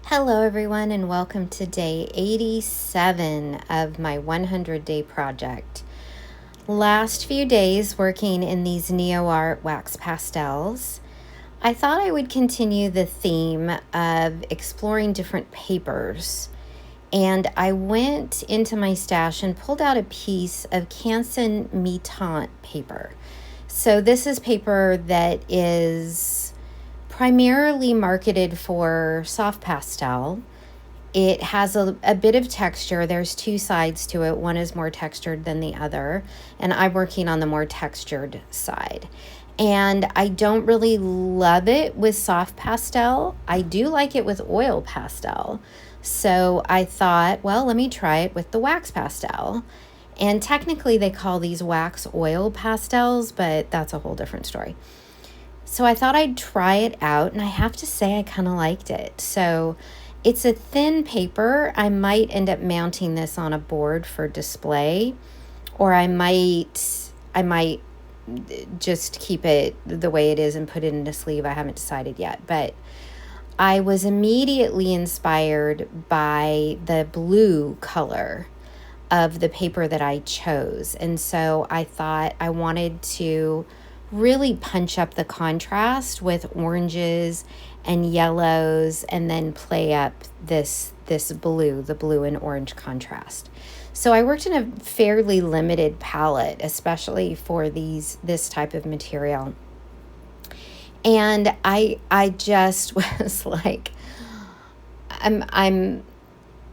Hello everyone and welcome to day 87 of my 100-day project. Last few days working in these Neoart wax pastels, I thought I would continue the theme of exploring different papers. And I went into my stash and pulled out a piece of Canson Mi Tientes paper. So this is paper that is primarily marketed for soft pastel. It has a bit of texture. There's two sides to it. One is more textured than the other, and I'm working on the more textured side. And I don't really love it with soft pastel. I do like it with oil pastel. So I thought, well, let me try it with the wax pastel. And technically they call these wax oil pastels, but that's a whole different story. So I thought I'd try it out, and I have to say I kind of liked it. So it's a thin paper. I might end up mounting this on a board for display, or I might just keep it the way it is and put it in a sleeve. I haven't decided yet, but I was immediately inspired by the blue color of the paper that I chose. And so I thought I wanted to really punch up the contrast with oranges and yellows, and then play up this blue, the blue and orange contrast. So I worked in a fairly limited palette, especially for this type of material. And I just was like, I'm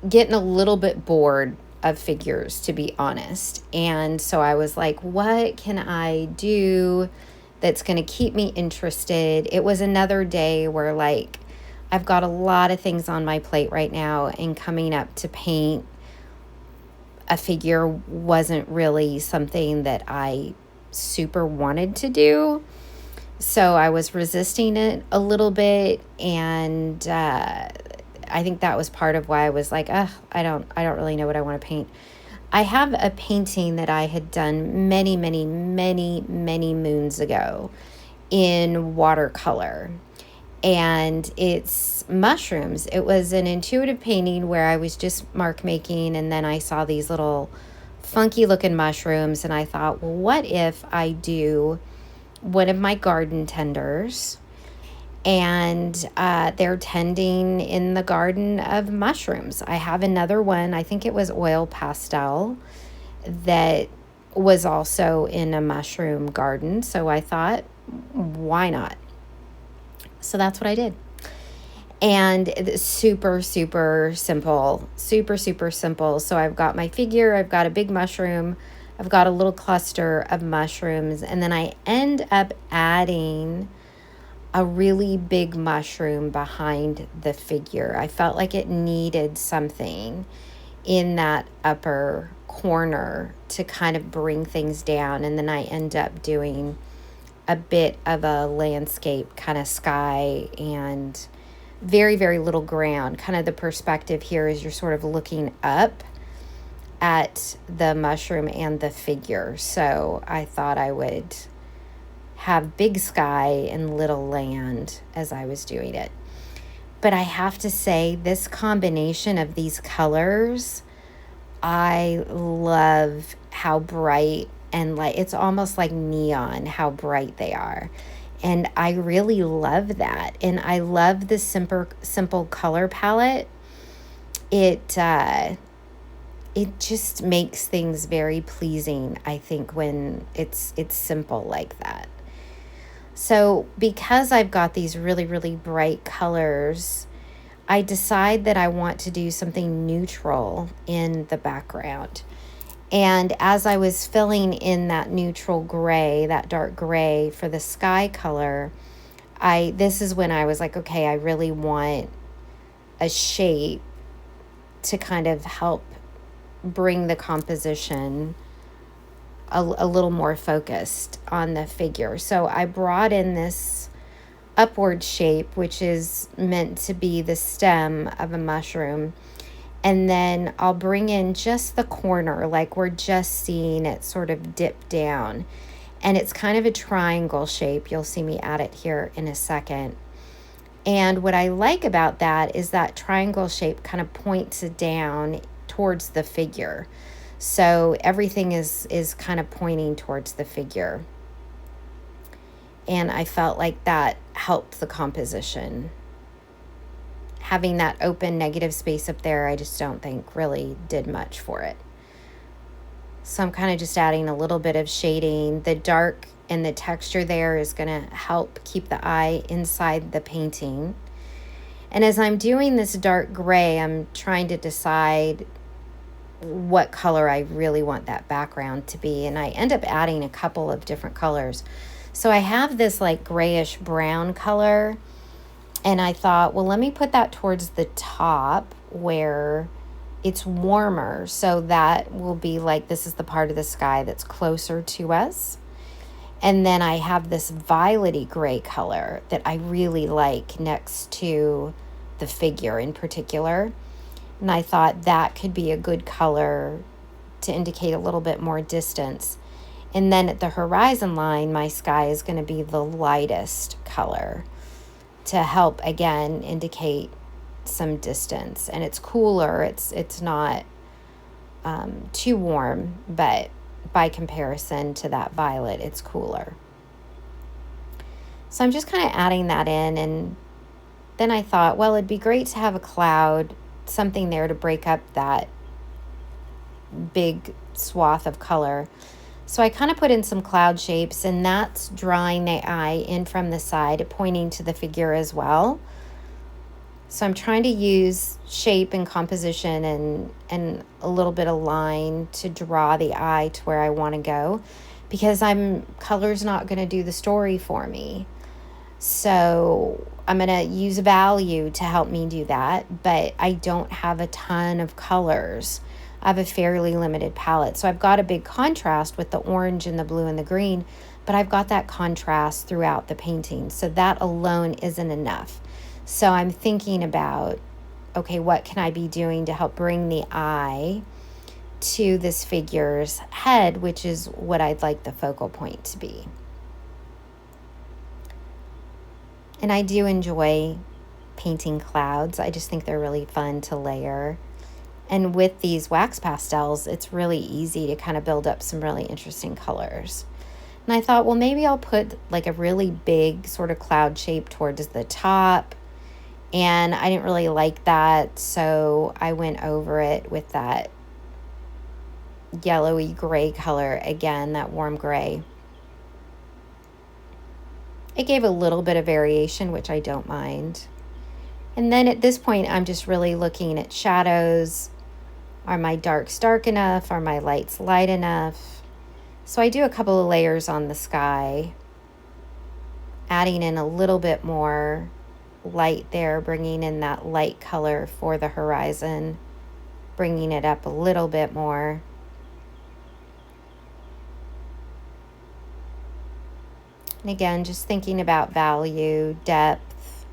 getting a little bit bored of figures, to be honest. And so I was like, what can I do that's going to keep me interested? It was another day where I've got a lot of things on my plate right now, and coming up to paint a figure wasn't really something that I super wanted to do. So I was resisting it a little bit, and I think that was part of why I was like, I don't really know what I want to paint. I have a painting that I had done many moons ago in watercolor, and it's mushrooms. It was an intuitive painting where I was just mark making, and then I saw these little funky looking mushrooms, and I thought, well, what if I do one of my garden tenders, and they're tending in the garden of mushrooms. I have another one, I think it was oil pastel, that was also in a mushroom garden. So I thought, why not? So that's what I did. And it's super simple, super simple. So I've got my figure, I've got a big mushroom, I've got a little cluster of mushrooms, and then I end up adding a really big mushroom behind the figure. I felt like it needed something in that upper corner to kind of bring things down. And then I end up doing a bit of a landscape kind of sky and very little ground. Kind of the perspective here is you're sort of looking up at the mushroom and the figure. So I thought I would have big sky and little land as I was doing it. But I have to say, this combination of these colors, I love how bright, and it's almost like neon, how bright they are. And I really love that. And I love the simple color palette. It just makes things very pleasing, I think, when it's simple like that. So because I've got these really bright colors, I decide that I want to do something neutral in the background. And as I was filling in that neutral gray, that dark gray for the sky color, this is when I was like, okay, I really want a shape to kind of help bring the composition a little more focused on the figure. So I brought in this upward shape, which is meant to be the stem of a mushroom. And then I'll bring in just the corner, like we're just seeing it sort of dip down. And it's kind of a triangle shape. You'll see me add it here in a second. And what I like about that is that triangle shape kind of points down towards the figure. So everything is kind of pointing towards the figure. And I felt like that helped the composition. Having that open negative space up there, I just don't think really did much for it. So I'm kind of just adding a little bit of shading. The dark and the texture there is going to help keep the eye inside the painting. And as I'm doing this dark gray, I'm trying to decide what color I really want that background to be. And I end up adding a couple of different colors. So I have this like grayish brown color. And I thought, well, let me put that towards the top where it's warmer. So that will be like, this is the part of the sky that's closer to us. And then I have this violety gray color that I really like next to the figure in particular. And I thought that could be a good color to indicate a little bit more distance. And then at the horizon line, my sky is going to be the lightest color to help, again, indicate some distance. And it's cooler. It's not too warm, but by comparison to that violet, it's cooler. So I'm just kind of adding that in. And then I thought, well, it'd be great to have a cloud, something there to break up that big swath of color. So I kind of put in some cloud shapes, and that's drawing the eye in from the side, pointing to the figure as well. So I'm trying to use shape and composition and a little bit of line to draw the eye to where I want to go, because color's not going to do the story for me. So I'm going to use value to help me do that, but I don't have a ton of colors. I have a fairly limited palette. So I've got a big contrast with the orange and the blue and the green, but I've got that contrast throughout the painting. So that alone isn't enough. So I'm thinking about, okay, what can I be doing to help bring the eye to this figure's head, which is what I'd like the focal point to be. And I do enjoy painting clouds. I just think they're really fun to layer. And with these wax pastels, it's really easy to kind of build up some really interesting colors. And I thought, well, maybe I'll put like a really big sort of cloud shape towards the top. And I didn't really like that, so I went over it with that yellowy gray color, again, that warm gray. It gave a little bit of variation, which I don't mind. And then at this point, I'm just really looking at shadows. Are my darks dark enough? Are my lights light enough? So I do a couple of layers on the sky, adding in a little bit more light there, bringing in that light color for the horizon, bringing it up a little bit more. And again, just thinking about value, depth.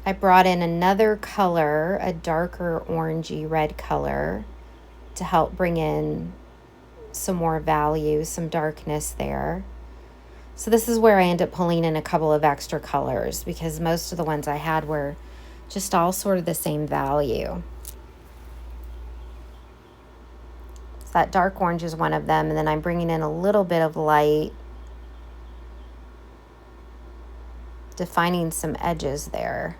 I brought in another color, a darker orangey red color, to help bring in some more value, some darkness there. So this is where I end up pulling in a couple of extra colors, because most of the ones I had were just all sort of the same value. So that dark orange is one of them, and then I'm bringing in a little bit of light, defining some edges there.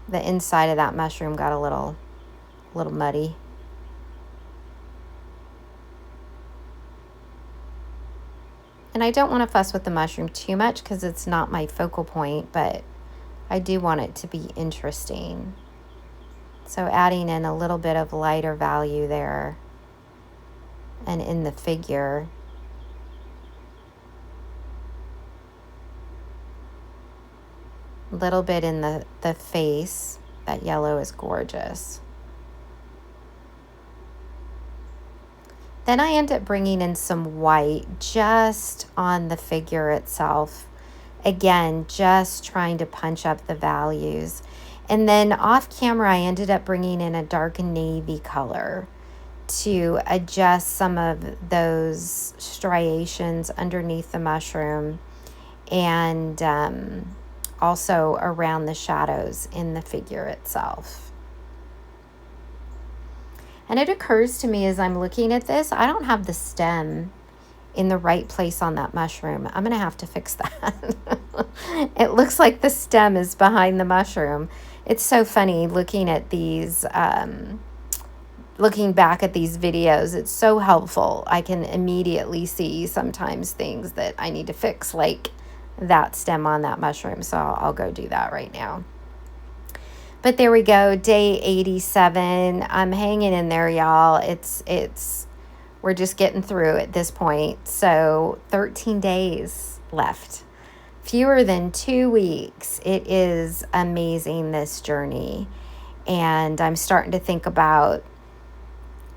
The inside of that mushroom got a little muddy. And I don't want to fuss with the mushroom too much because it's not my focal point, but I do want it to be interesting. So adding in a little bit of lighter value there and in the figure. A little bit in the face. That yellow is gorgeous. Then I end up bringing in some white just on the figure itself. Again, just trying to punch up the values. And then off camera, I ended up bringing in a dark navy color to adjust some of those striations underneath the mushroom and also around the shadows in the figure itself. And it occurs to me as I'm looking at this, I don't have the stem in the right place on that mushroom. I'm going to have to fix that. It looks like the stem is behind the mushroom. It's so funny looking at these, looking back at these videos. It's so helpful. I can immediately see sometimes things that I need to fix, like that stem on that mushroom. So I'll go do that right now. But there we go, day 87. I'm hanging in there, y'all. We're just getting through at this point. So 13 days left. Fewer than 2 weeks. It is amazing, this journey. And I'm starting to think about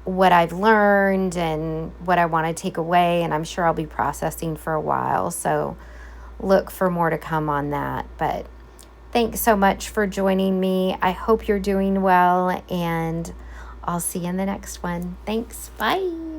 what I've learned and what I want to take away. And I'm sure I'll be processing for a while. So look for more to come on that. But thanks so much for joining me. I hope you're doing well, and I'll see you in the next one. Thanks. Bye.